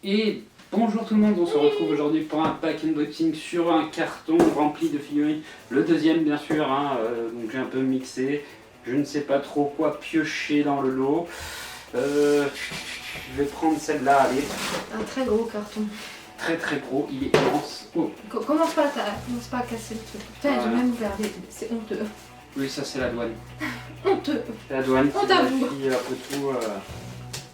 Et bonjour tout le monde, on se retrouve aujourd'hui pour un pack unboxing sur un carton rempli de figurines. Le deuxième bien sûr, donc j'ai un peu mixé. Je ne sais pas trop quoi piocher dans le lot. Je vais prendre celle-là, allez. Un très gros carton. Très très gros, il est immense. Oh. Commence pas à casser le truc. Putain, Voilà. j'ai même ouvert, c'est honteux. Oui, ça c'est la douane. Honteux. La douane qui On t'avoue. vérifie un peu tout,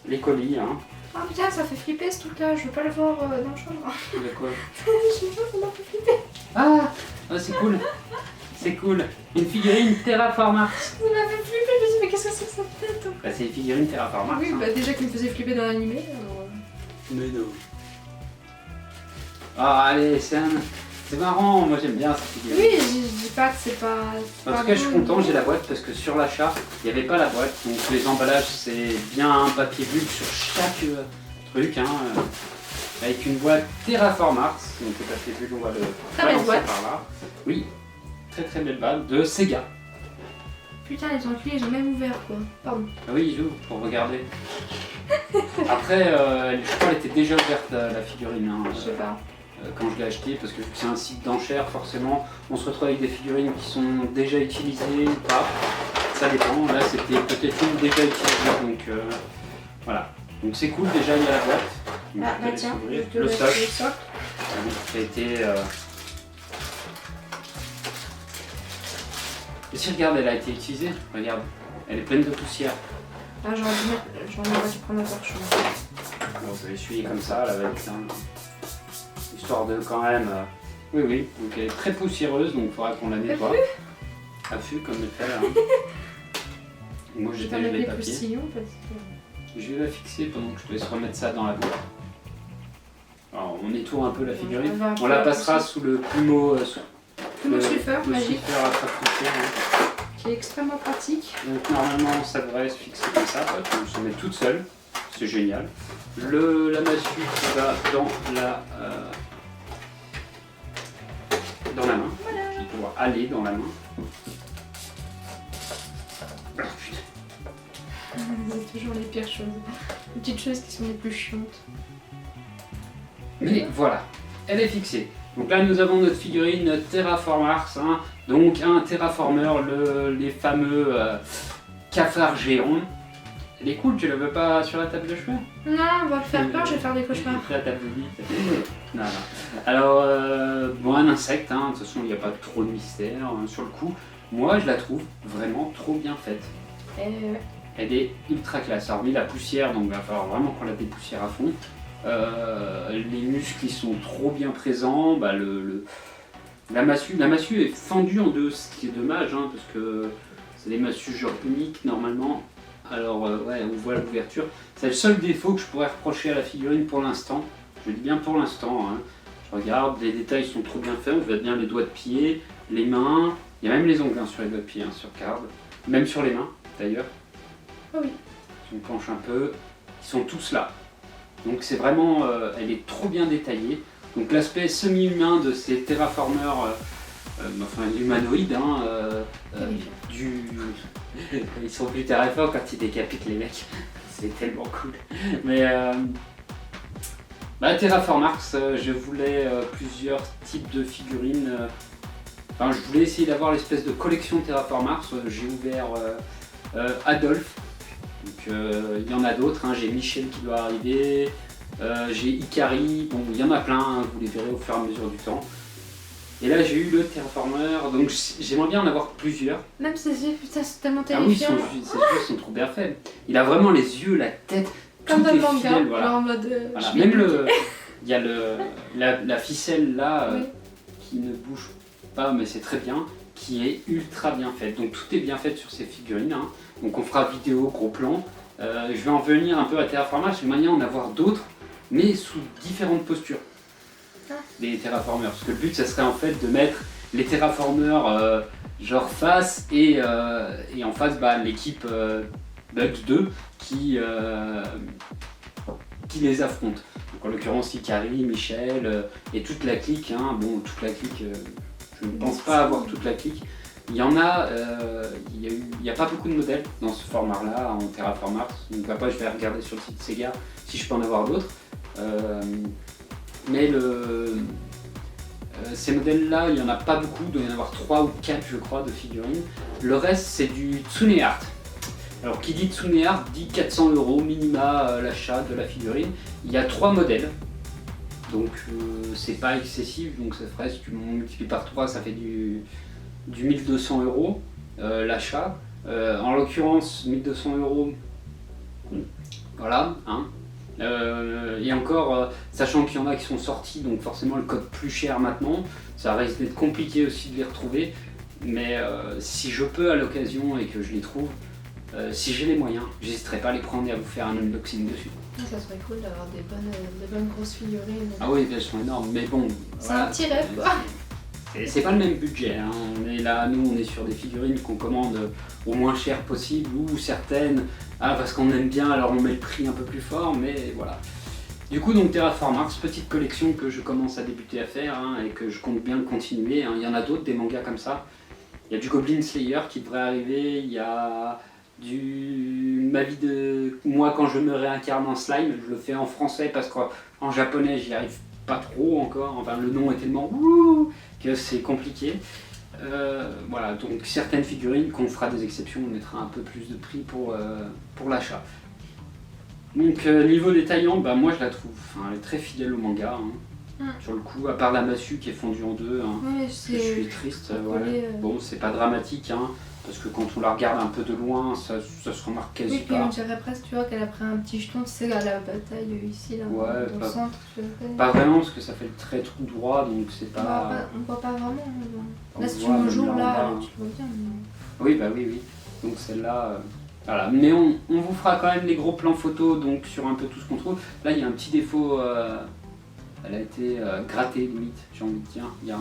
les colis. Hein. Ah putain, ça fait flipper ce truc là, je veux pas le voir dans le chambre. De quoi? Je sais pas, ça m'a fait flipper. Ah, c'est cool. C'est cool. Une figurine Terraform Mars. Ça m'a fait flipper, je me suis dit mais qu'est-ce que c'est que cette tête? Bah, c'est une figurine Terraform Mars. Oui, Hein. bah déjà qu'il me faisait flipper dans l'animé, alors... Mais non. Ah allez, c'est marrant, moi j'aime bien cette figurine. Oui, je dis pas que c'est pas... En tout cas, je suis content, j'ai la boîte parce que sur l'achat, il n'y avait pas la boîte. Donc les emballages, c'est bien un papier bulle sur chaque truc. Avec une boîte Terraform Mars. Donc le papier bulle, on va le Très belle balancer boîte. par là. Oui, très très belle boîte de Sega. Putain, les enculés, j'ai même ouvert quoi. Pardon. Ah oui, j'ouvre pour regarder. Après, je crois qu'elle était déjà ouverte la figurine. Hein, Je sais pas. quand je l'ai acheté, parce que vu que c'est un site d'enchères, forcément, on se retrouve avec des figurines qui sont déjà utilisées ou pas. Ça dépend. Là, c'était peut-être une déjà utilisée, donc voilà. Donc c'est cool, déjà il y a la boîte. Donc, Ah je bah vais laisser tiens, ouvrir. je te Le laisse socle le socle. qui a été. Et si regarde, elle a été utilisée. Regarde, elle est pleine de poussière. Ah, j'aurais dû prendre un torchon. Alors, je vais essuyer comme ça, la valise. Histoire de quand même. Oui, oui. Donc elle est très poussiéreuse, donc il faudra qu'on la nettoie. Affût comme elle fait là. Moi Je j'ai vais déjà mettre les les papiers. postillons parce que... Je vais la fixer pendant que je te laisse remettre ça dans la boîte. Alors on nettoie un peu la figurine. va un On peu la la passera pousser. sous le plumeau. Plumeau Swiffer, le magique, Swiffer à trafiquer, hein. qui est extrêmement pratique. Donc normalement ça devrait se fixer comme ça. Bah, tu s'en mets toute seule. C'est génial. La massue qui va dans la main. Voilà. Qui pourra aller dans la main. C'est toujours les pires choses. Les petites choses qui sont les plus chiantes. Mais voilà, elle est fixée. Donc là nous avons notre figurine Terraform Mars, hein. Donc un terraformer, les fameux cafards géants. Elle est cool, tu la veux pas sur la table de chevet? Non, on va le faire peur, je vais faire des cauchemars. La table de lit. Non, non. Alors, bon, un insecte, hein. De toute façon il n'y a pas trop de mystère hein, sur le coup. Moi je la trouve vraiment trop bien faite. Elle est ultra classe, hormis la poussière, donc il va falloir vraiment qu'on la dépoussière à fond. Les muscles ils sont trop bien présents, bah, la massue est fendue en deux, ce qui est dommage, hein, parce que c'est des massues genre uniques normalement. Alors ouais, on voit l'ouverture. C'est le seul défaut que je pourrais reprocher à la figurine pour l'instant. Je dis bien pour l'instant. Hein. Je regarde, les détails sont trop bien faits, on voit bien les doigts de pied, les mains, il y a même les ongles hein, sur les doigts de pied, hein, sur Card, même sur les mains d'ailleurs. Ah oui. Si on penche un peu, ils sont tous là. Donc c'est vraiment, elle est trop bien détaillée. Donc l'aspect semi-humain de ces terraformers, enfin humanoïdes, hein, ils sont plus terrifiants quand ils décapitent les mecs. C'est tellement cool. Mais Terraform Mars, je voulais plusieurs types de figurines. Enfin, je voulais essayer d'avoir l'espèce de collection Terraform Mars. J'ai ouvert Adolphe. Donc il y en a d'autres, hein. J'ai Michel qui doit arriver, j'ai Ikari, bon il y en a plein, hein, vous les verrez au fur et à mesure du temps. Et là j'ai eu le Terraformer, donc j'aimerais bien en avoir plusieurs. Même ses yeux, putain, c'est tellement Ah oui, terrifiant. ses yeux sont trop bien faits. Il a vraiment les yeux, la tête, Comme tout dans le est manga, fidèle, voilà. genre en mode... Voilà. je vais Même piquer. il y a la ficelle là Oui. qui ne bouge pas, mais c'est très bien, qui est ultra bien faite. Donc tout est bien fait sur ces figurines. Hein. Donc on fera vidéo, gros plan. Je vais en venir un peu à Terraform Mars, j'ai moyen d'en avoir d'autres, mais sous différentes postures. Ah. Des terraformers. Parce que le but, ça serait en fait de mettre les terraformers genre face et en face l'équipe Bugs 2 qui les affronte. Donc en l'occurrence Ikari, Michel et toute la clique. Hein. Bon, toute la clique, je ne pense pas avoir toute la clique. Il y en a, il n'y a pas beaucoup de modèles dans ce format-là en Terraform Mars. Donc après, je vais regarder sur le site Sega si je peux en avoir d'autres. Mais ces modèles-là, il n'y en a pas beaucoup, il doit y en avoir 3 ou 4 je crois de figurines. Le reste c'est du Tsune Art. Alors qui dit Tsune Art dit 400 € minima l'achat de la figurine. Il y a 3 modèles, donc c'est pas excessif, donc ça ferait, si tu multiplies par 3, ça fait du 1200 € l'achat. En l'occurrence 1200 €, voilà, hein. Et encore, sachant qu'il y en a qui sont sortis, donc forcément le code plus cher maintenant, ça risque d'être compliqué aussi de les retrouver, mais si je peux à l'occasion et que je les trouve, si j'ai les moyens, j'hésiterai pas à les prendre et à vous faire un unboxing dessus. Ça serait cool d'avoir des bonnes grosses figurines. Ah oui, elles sont énormes, mais bon. C'est voilà, un petit rêve quoi. C'est pas le même budget, hein. On est là, nous on est sur des figurines qu'on commande au moins cher possible, ou certaines, parce qu'on aime bien alors on met le prix un peu plus fort, mais voilà. Du coup donc Terraform Mars, petite collection que je commence à débuter à faire, hein, et que je compte bien continuer, hein. Il y en a d'autres, des mangas comme ça. Il y a du Goblin Slayer qui devrait arriver, il y a ma vie de moi quand je me réincarne en slime, je le fais en français parce qu'en japonais j'y arrive pas trop encore, enfin le nom est tellement que c'est compliqué. Voilà, donc certaines figurines qu'on fera des exceptions, on mettra un peu plus de prix pour l'achat. Donc niveau détaillant, bah, moi je la trouve, elle est très fidèle au manga, hein. Sur le coup, à part la massue qui est fondue en deux, hein, Ouais, je suis triste. Ouais. Bon, c'est pas dramatique, hein, parce que quand on la regarde un peu de loin, ça se remarque quasi oui, puis pas. on dirait presque, tu vois, qu'elle a pris un petit jeton, tu sais, à la bataille ici, là, Ouais, au centre. Pas vraiment, parce que ça fait le trait tout droit, donc c'est pas... On voit pas vraiment. Là, si tu voit me même joues, là, là, en bas. tu le vois bien. Mais... Oui, bah oui. Donc celle-là... Voilà, mais on vous fera quand même les gros plans photos, donc sur un peu tout ce qu'on trouve. Là, il y a un petit défaut, elle a été grattée, limite, j'ai envie de dire. Il y a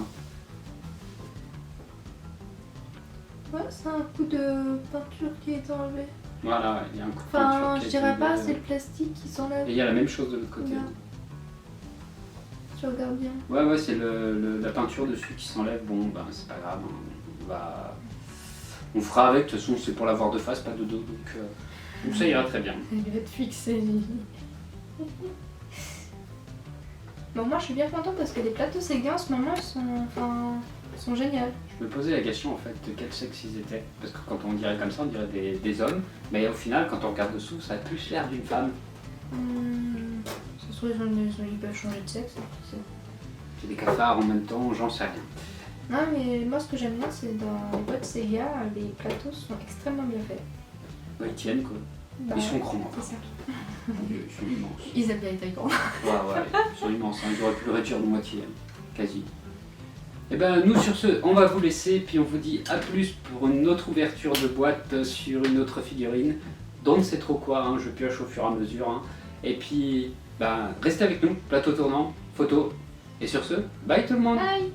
Ouais, c'est un coup de peinture qui est enlevé. Voilà, ouais, il y a un coup de Enfin, peinture je qui a dirais été pas, enlevé. c'est le plastique qui s'enlève. Et il y a la même chose de l'autre côté. Regarde. Tu regardes bien. Ouais, c'est la peinture dessus qui s'enlève. Bon, ben c'est pas grave, hein. On fera avec, de toute façon c'est pour l'avoir de face, pas de dos, donc ça ira très bien. Elle va être fixée, Lily. Bon, moi je suis bien contente parce que les plateaux Sega en ce moment sont géniaux. Je me posais la question en fait de quel sexe ils étaient, parce que quand on dirait comme ça, on dirait des hommes, mais au final quand on regarde dessous, ça a plus l'air d'une femme. Ça se trouve, ils peuvent changer de sexe. J'ai des cafards en même temps, j'en sais rien. Non, mais moi ce que j'aime bien, c'est dans les boîtes Sega, les plateaux sont extrêmement bien faits. Bah, ils tiennent quoi. Bah, Ils sont grands. c'est ça. Ils sont immenses. Ils aiment bien les tailles grandes. Ouais, ils sont immenses, hein. Ils auraient pu le réduire de moitié, hein. Quasi. Et ben nous sur ce, on va vous laisser, puis on vous dit à plus pour une autre ouverture de boîte sur une autre figurine. Donc on ne sait trop quoi, hein, je pioche au fur et à mesure. Hein. Et puis, restez avec nous, plateau tournant, photo. Et sur ce, bye tout le monde. Bye.